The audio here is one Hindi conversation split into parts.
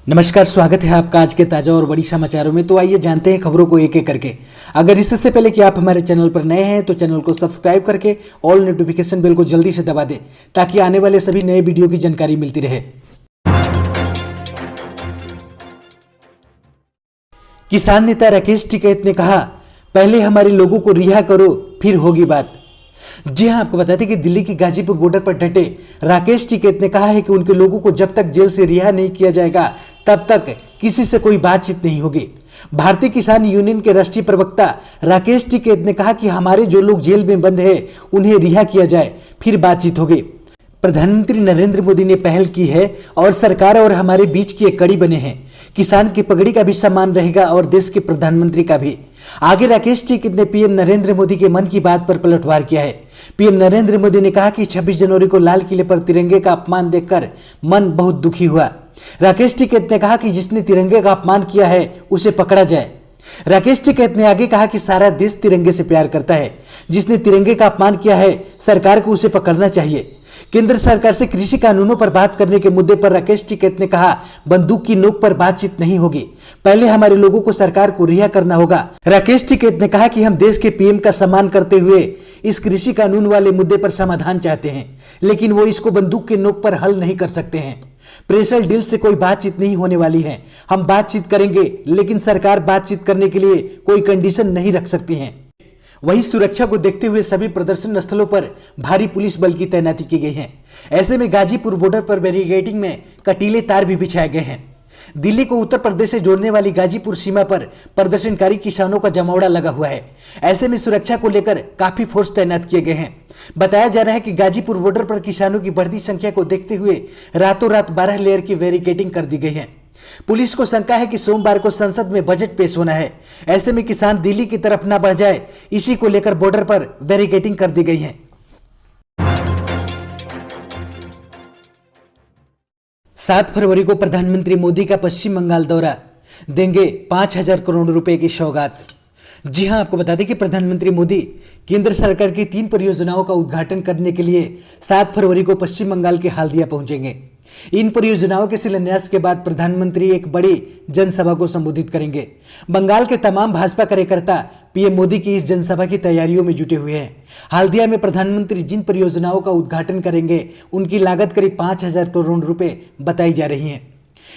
नमस्कार, स्वागत है आपका आज के ताजा और बड़ी समाचारों में। तो आइए जानते हैं खबरों को एक एक करके। अगर इससे पहले कि आप हमारे चैनल पर नए हैं तो चैनल को सब्सक्राइब करके ऑल नोटिफिकेशन बेल को जल्दी से दबा दें ताकि आने वाले सभी नए वीडियो की जानकारी मिलती रहे। किसान नेता राकेश टिकैत ने कहा, पहले हमारे लोगों को रिहा करो फिर होगी बात। जी हां, आपको बता दें कि दिल्ली की गाजीपुर बॉर्डर पर डटे राकेश टिकैत ने कहा है कि उनके लोगों को जब तक जेल से रिहा नहीं किया जाएगा तब तक किसी से कोई बातचीत नहीं होगी। भारतीय किसान यूनियन के राष्ट्रीय प्रवक्ता राकेश टिकैत ने कहा कि हमारे जो लोग जेल में बंद हैं उन्हें रिहा किया जाए फिर बातचीत होगी। प्रधानमंत्री नरेंद्र मोदी ने पहल की है और सरकार और हमारे बीच की एक कड़ी बने हैं। किसान की पगड़ी का भी सम्मान रहेगा और देश के प्रधानमंत्री का भी। आगे राकेश टिकैत ने पीएम नरेंद्र मोदी के मन की बात पर पलटवार किया है। पीएम नरेंद्र मोदी ने कहा कि 26 जनवरी को लाल किले पर तिरंगे का अपमान देखकर मन बहुत दुखी हुआ। राकेश टिकैत ने कहा कि जिसने तिरंगे का अपमान किया है उसे पकड़ा जाए। राकेश टिकैत ने आगे कहा कि सारा देश तिरंगे से प्यार करता है। जिसने तिरंगे का अपमान किया है सरकार को उसे पकड़ना चाहिए। केंद्र सरकार से कृषि कानूनों पर बात करने के मुद्दे पर राकेश टिकैत ने कहा, बंदूक की नोक पर बातचीत नहीं होगी, पहले हमारे लोगों को सरकार को रिहा करना होगा। राकेश टिकैत ने कहा कि हम देश के पीएम का सम्मान करते हुए इस कृषि कानून वाले मुद्दे पर समाधान चाहते हैं, लेकिन वो इसको बंदूक के नोक पर हल नहीं कर सकते हैं। प्रेशर डील से कोई बातचीत नहीं होने वाली है। हम बातचीत करेंगे, लेकिन सरकार बातचीत करने के लिए कोई कंडीशन नहीं रख सकती है। वहीं सुरक्षा को देखते हुए सभी प्रदर्शन स्थलों पर भारी पुलिस बल की तैनाती की गई है। ऐसे में गाजीपुर बॉर्डर पर बैरिकेडिंग में कटीले तार भी बिछाए गए हैं। दिल्ली को उत्तर प्रदेश से जोड़ने वाली गाजीपुर सीमा पर प्रदर्शनकारी किसानों का जमावड़ा लगा हुआ है। ऐसे में सुरक्षा को लेकर काफी फोर्स तैनात किए गए हैं। बताया जा रहा है कि गाजीपुर बॉर्डर पर किसानों की बढ़ती संख्या को देखते हुए रातों रात 12 लेयर की बैरिकेडिंग कर दी गई है। पुलिस को शंका है कि सोमवार को संसद में बजट पेश होना है। ऐसे में किसान दिल्ली की तरफ न बढ़ जाए, इसी को लेकर बॉर्डर पर बैरिकेडिंग कर दी गई है। 7 फरवरी को प्रधानमंत्री मोदी का पश्चिम बंगाल दौरा, देंगे 5,000 करोड़ रुपए की सौगात। जी हां, आपको बता दें कि प्रधानमंत्री मोदी केंद्र सरकार की 3 परियोजनाओं का उद्घाटन करने के लिए 7 फरवरी को पश्चिम बंगाल के हल्दिया पहुंचेंगे। इन परियोजनाओं के शिलान्यास के बाद प्रधानमंत्री एक बड़ी जनसभा को संबोधित करेंगे। बंगाल के तमाम भाजपा कार्यकर्ता पीएम मोदी की इस जनसभा की तैयारियों में जुटे हुए हैं। हल्दिया में प्रधानमंत्री जिन परियोजनाओं का उद्घाटन करेंगे उनकी लागत करीब 5,000 करोड़ रुपए बताई जा रही है।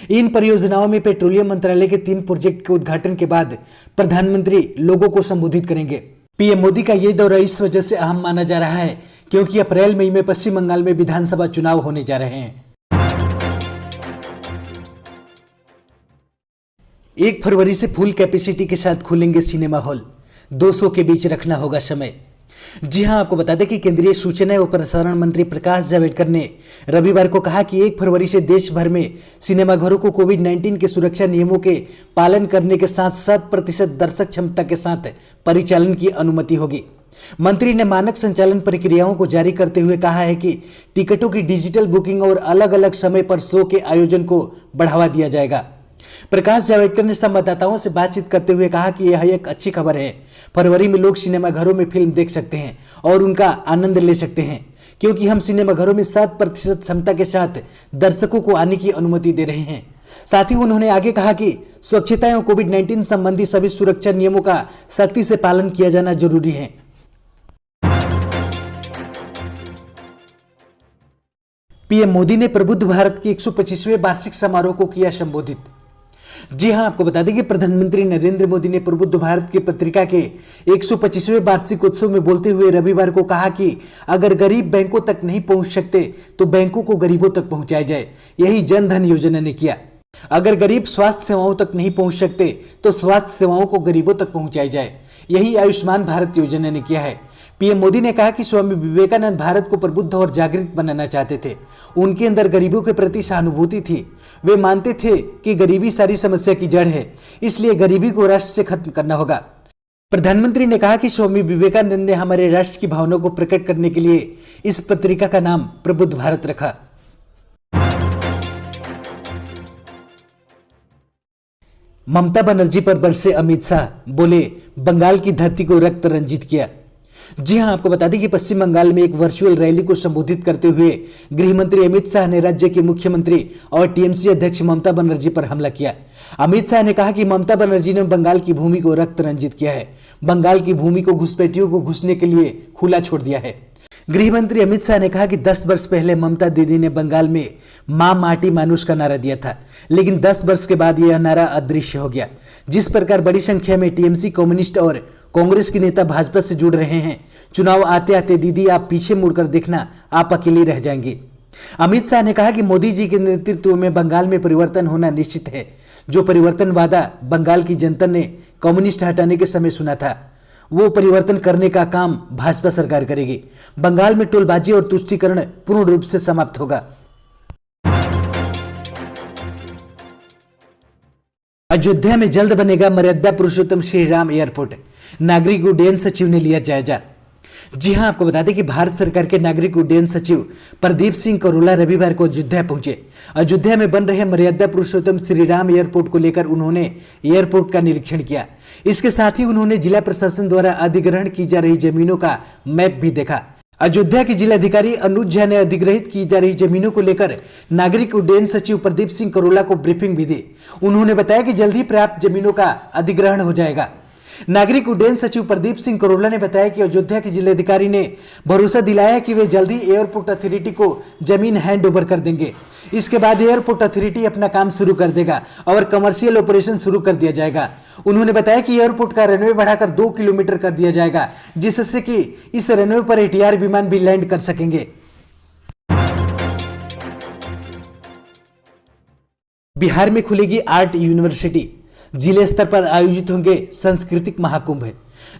इन परियोजनाओं में पेट्रोलियम मंत्रालय के 3 प्रोजेक्ट के उद्घाटन के बाद प्रधानमंत्री लोगों को संबोधित करेंगे। पीएम मोदी का यह दौरा इस वजह से अहम माना जा रहा है क्योंकि अप्रैल मई में पश्चिम बंगाल में विधानसभा चुनाव होने जा रहे हैं। 1 फरवरी से फुल कैपेसिटी के साथ खुलेंगे सिनेमा हॉल, 200 के बीच रखना होगा समय। जी हां, आपको बता दें कि केंद्रीय सूचना और प्रसारण मंत्री प्रकाश जावड़ेकर ने रविवार को कहा कि 1 फरवरी से देश भर में सिनेमाघरों को कोविड-19 के सुरक्षा नियमों के पालन करने के साथ 100% दर्शक क्षमता के साथ परिचालन की अनुमति होगी। मंत्री ने मानक संचालन प्रक्रियाओं को जारी करते हुए कहा है कि टिकटों की डिजिटल बुकिंग और अलग अलग समय पर शो के आयोजन को बढ़ावा दिया जाएगा। प्रकाश जावड़ेकर ने संवाददाताओं से बातचीत करते हुए कहा कि यह एक अच्छी खबर है। फरवरी में लोग सिनेमाघरों में फिल्म देख सकते हैं और उनका आनंद ले सकते हैं क्योंकि हम सिनेमाघरों में 7% क्षमता के साथ दर्शकों को आने की अनुमति दे रहे हैं। साथ ही उन्होंने आगे कहा कि स्वच्छता एवं कोविड-19 संबंधी सभी सुरक्षा नियमों का सख्ती से पालन किया जाना जरूरी है। पीएम मोदी ने प्रबुद्ध भारत के 125वें वार्षिक समारोह को किया संबोधित। जी हां, आपको बता दें कि प्रधानमंत्री नरेंद्र मोदी ने प्रबुद्ध भारत की पत्रिका के 125वें वार्षिक उत्सव में बोलते हुए रविवार को कहा कि अगर गरीब बैंकों तक नहीं पहुंच सकते तो बैंकों को गरीबों तक पहुंचाया जाए। यही जन धन योजना ने किया। अगर गरीब स्वास्थ्य सेवाओं तक नहीं पहुंच सकते तो स्वास्थ्य सेवाओं को गरीबों तक पहुंचाई जाए। यही आयुष्मान भारत योजना ने किया है। पीएम मोदी ने कहा कि स्वामी विवेकानंद भारत को प्रबुद्ध और जागृत बनाना चाहते थे। उनके अंदर गरीबों के प्रति सहानुभूति थी। वे मानते थे कि गरीबी सारी समस्या की जड़ है, इसलिए गरीबी को राष्ट्र से खत्म करना होगा। प्रधानमंत्री ने कहा कि स्वामी विवेकानंद ने हमारे राष्ट्र की भावनाओं को प्रकट करने के लिए इस पत्रिका का नाम प्रबुद्ध भारत रखा। ममता बनर्जी पर बरसे अमित शाह, बोले बंगाल की धरती को रक्त रंजित किया। जी हां, आपको बता दें कि पश्चिम बंगाल में एक वर्चुअल रैली को संबोधित करते हुए गृह मंत्री अमित शाह ने राज्य के मुख्यमंत्री और टीएमसी अध्यक्ष ममता बनर्जी पर हमला किया। अमित शाह ने कहा कि ममता बनर्जी ने बंगाल की भूमि को रक्त रंजित किया है, बंगाल की भूमि को घुसपैठियों को घुसने के लिए खुला छोड़ दिया है। गृह मंत्री अमित शाह ने कहा कि 10 वर्ष पहले ममता दीदी ने बंगाल में मां माटी मानुष का नारा दिया था, लेकिन 10 वर्ष के बाद यह नारा अदृश्य हो गया। जिस प्रकार बड़ी संख्या में टीएमसी, कम्युनिस्ट और कांग्रेस के नेता भाजपा से जुड़ रहे हैं, चुनाव आते आते दीदी आप पीछे मुड़कर देखना, आप अकेले रह जाएंगे। अमित शाह ने कहा कि मोदी जी के नेतृत्व में बंगाल में परिवर्तन होना निश्चित है। जो परिवर्तन वादा बंगाल की जनता ने कम्युनिस्ट हटाने के समय सुना था, वो परिवर्तन करने का काम भाजपा सरकार करेगी। बंगाल में टोलबाजी और तुष्टीकरण पूर्ण रूप से समाप्त होगा। अयोध्या में जल्द बनेगा मर्यादा पुरुषोत्तम श्री राम एयरपोर्ट, नागरिक उड्डयन सचिव ने लिया जायजा। जी हां, आपको बता दें कि भारत सरकार के नागरिक उड्डयन सचिव प्रदीप सिंह करोला रविवार को अयोध्या पहुंचे। अयोध्या में बन रहे मर्यादा पुरुषोत्तम श्री राम एयरपोर्ट को लेकर उन्होंने एयरपोर्ट का निरीक्षण किया। इसके साथ ही उन्होंने जिला प्रशासन द्वारा अधिग्रहण की जा रही जमीनों का मैप भी देखा। अयोध्या के जिलाधिकारी अनुज झा ने अधिग्रहित की जा रही जमीनों को लेकर नागरिक उड्डयन सचिव प्रदीप सिंह करोला को ब्रीफिंग भी दी। उन्होंने बताया कि जल्द ही प्राप्त जमीनों का अधिग्रहण हो जाएगा। नागरिक उड्डयन सचिव प्रदीप सिंह करोला ने बताया कि अयोध्या के जिलाधिकारी ने भरोसा दिलाया कि वे जल्द ही एयरपोर्ट अथॉरिटी को जमीन हैंड ओवर कर देंगे। इसके बाद एयरपोर्ट अथॉरिटी अपना काम शुरू कर देगा और कमर्शियल ऑपरेशन शुरू कर दिया जाएगा। उन्होंने बताया कि एयरपोर्ट का रनवे बढ़ाकर 2 किलोमीटर कर दिया जाएगा, जिससे कि इस रनवे पर एटीआर विमान भी लैंड कर सकेंगे। बिहार में खुलेगी आर्ट यूनिवर्सिटी, जिले स्तर पर आयोजित होंगे सांस्कृतिक महाकुंभ।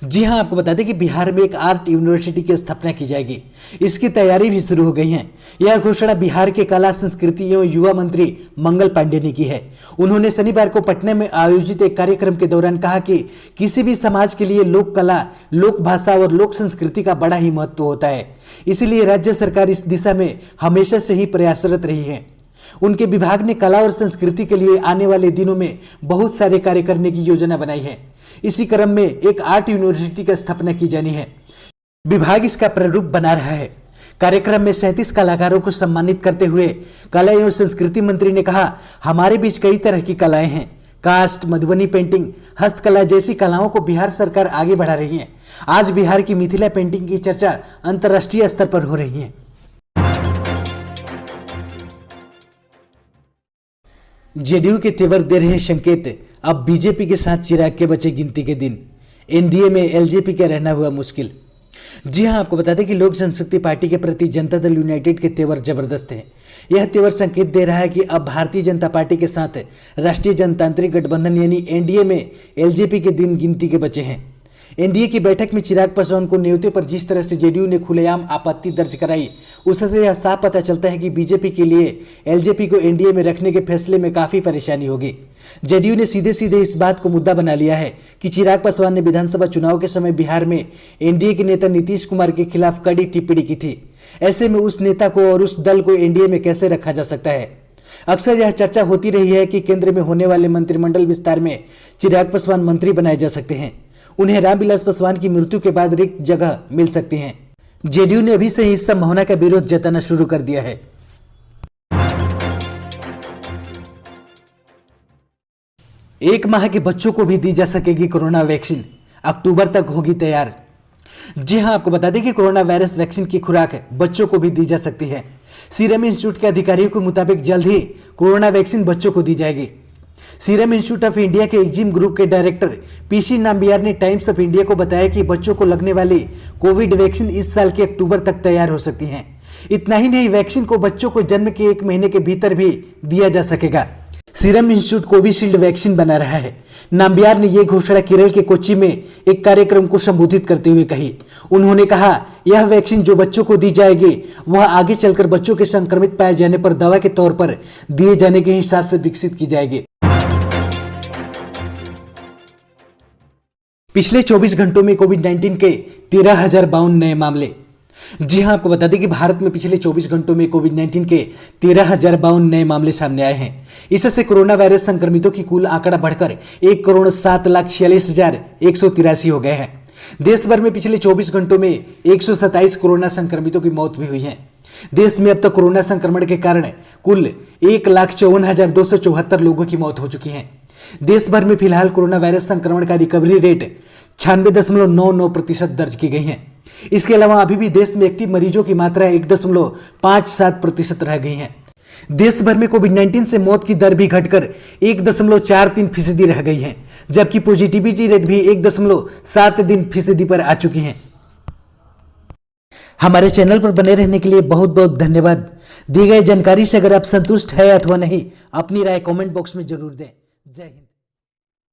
जी हां, आपको बता दें कि बिहार में एक आर्ट यूनिवर्सिटी की स्थापना की जाएगी। इसकी तैयारी भी शुरू हो गई है। यह घोषणा बिहार के कला, संस्कृति एवं युवा मंत्री मंगल पांडे ने की है। उन्होंने शनिवार को पटना में आयोजित एक कार्यक्रम के दौरान कहा कि किसी भी समाज के लिए लोक कला, लोक भाषा और लोक संस्कृति का बड़ा ही महत्व होता है। इसीलिए राज्य सरकार इस दिशा में हमेशा से ही प्रयासरत रही है। उनके विभाग ने कला और संस्कृति के लिए आने वाले दिनों में बहुत सारे कार्य करने की योजना बनाई है। इसी क्रम में एक आर्ट यूनिवर्सिटी की स्थापना की जानी है। विभाग इसका प्रारूप बना रहा है। कार्यक्रम में 37 कलाकारों को सम्मानित करते हुए कला एवं संस्कृति मंत्री ने कहा, हमारे बीच कई तरह की कलाएं हैं। कास्ट, मधुबनी पेंटिंग, हस्तकला जैसी कलाओं को बिहार सरकार आगे बढ़ा रही है। आज बिहार की मिथिला पेंटिंग की चर्चा अंतर्राष्ट्रीय स्तर पर हो रही है। जेडीयू के तेवर दे रहे संकेत, अब बीजेपी के साथ चिराग के बचे गिनती के दिन। एनडीए में एलजेपी का रहना हुआ मुश्किल। जी हां, आपको बता दें कि लोक जनशक्ति पार्टी के प्रति जनता दल यूनाइटेड के तेवर जबरदस्त हैं। यह तेवर संकेत दे रहा है कि अब भारतीय जनता पार्टी के साथ राष्ट्रीय जनतांत्रिक गठबंधन यानी एनडीए में एलजेपी के दिन गिनती के बचे हैं। एनडीए की बैठक में चिराग पासवान को न्योते पर जिस तरह से जेडीयू ने खुलेआम आपत्ति दर्ज कराई, उससे यह साफ पता चलता है कि बीजेपी के लिए एलजेपी को एनडीए में रखने के फैसले में काफी परेशानी होगी। जेडीयू ने सीधे सीधे इस बात को मुद्दा बना लिया है कि चिराग पासवान ने विधानसभा चुनाव के समय बिहार में एनडीए के नेता नीतीश कुमार के खिलाफ कड़ी टिप्पणी की थी। ऐसे में उस नेता को और उस दल को एनडीए में कैसे रखा जा सकता है। अक्सर यह चर्चा होती रही है कि केंद्र में होने वाले मंत्रिमंडल विस्तार में चिराग पासवान मंत्री बनाए जा सकते हैं। उन्हें रामविलास पासवान की मृत्यु के बाद रिक्त जगह मिल सकती है। जेडीयू ने अभी से इस संभावना का विरोध जताना शुरू कर दिया है। एक माह के बच्चों को भी दी जा सकेगी कोरोना वैक्सीन, अक्टूबर तक होगी तैयार। जी हां, आपको बता दें कि कोरोना वायरस वैक्सीन की खुराक बच्चों को भी दी जा सकती है। सीरम इंस्टीट्यूट के अधिकारियों के मुताबिक जल्द ही कोरोना वैक्सीन बच्चों को दी जाएगी। सीरम इंस्टीट्यूट ऑफ इंडिया के एक्जिम ग्रुप के डायरेक्टर पीसी नाम्बियार ने टाइम्स ऑफ इंडिया को बताया कि बच्चों को लगने वाली कोविड वैक्सीन इस साल के अक्टूबर तक तैयार हो सकती है। इतना ही नहीं, वैक्सीन को बच्चों को जन्म के 1 महीने के भीतर भी दिया जा सकेगा। सीरम इंस्टीट्यूट कोविशील्ड वैक्सीन बना रहा है। नाम्बियार ने यह घोषणा केरल के कोच्चि में एक कार्यक्रम को संबोधित करते हुए कही। उन्होंने कहा, यह वैक्सीन जो बच्चों को दी जाएगी वह आगे चलकर बच्चों के संक्रमित पाए जाने पर दवा के तौर पर दिए जाने के हिसाब से विकसित की जाएगी। पिछले 24 घंटों में कोविड-19 के 13,052 नए मामले। जी हां, आपको बता दें कि भारत में पिछले 24 घंटों में कोविड-19 के 13,052 नए मामले सामने आए हैं। इससे कोरोना वायरस संक्रमितों की कुल आंकड़ा बढ़कर 1,07,46,183 हो गए हैं। देश भर में पिछले 24 घंटों में 127 कोरोना संक्रमितों की मौत भी हुई है। देश में अब तक कोरोना संक्रमण के कारण कुल 1,54,274 लोगों की मौत हो चुकी है। देश भर में फिलहाल कोरोना वायरस संक्रमण का रिकवरी रेट 96.99% दर्ज की गई है। इसके अलावा अभी भी देश में एक्टिव मरीजों की मात्रा 1.57% रह गई है। देश भर में कोविड-19 से मौत की दर भी घटकर 1.43% रह गई है, जबकि पॉजिटिविटी रेट भी 1.73% पर आ चुकी है। हमारे चैनल पर बने रहने के लिए बहुत बहुत धन्यवाद। दी गई जानकारी से अगर आप संतुष्ट है अथवा नहीं, अपनी राय कमेंट बॉक्स में जरूर दें। जय हिंद।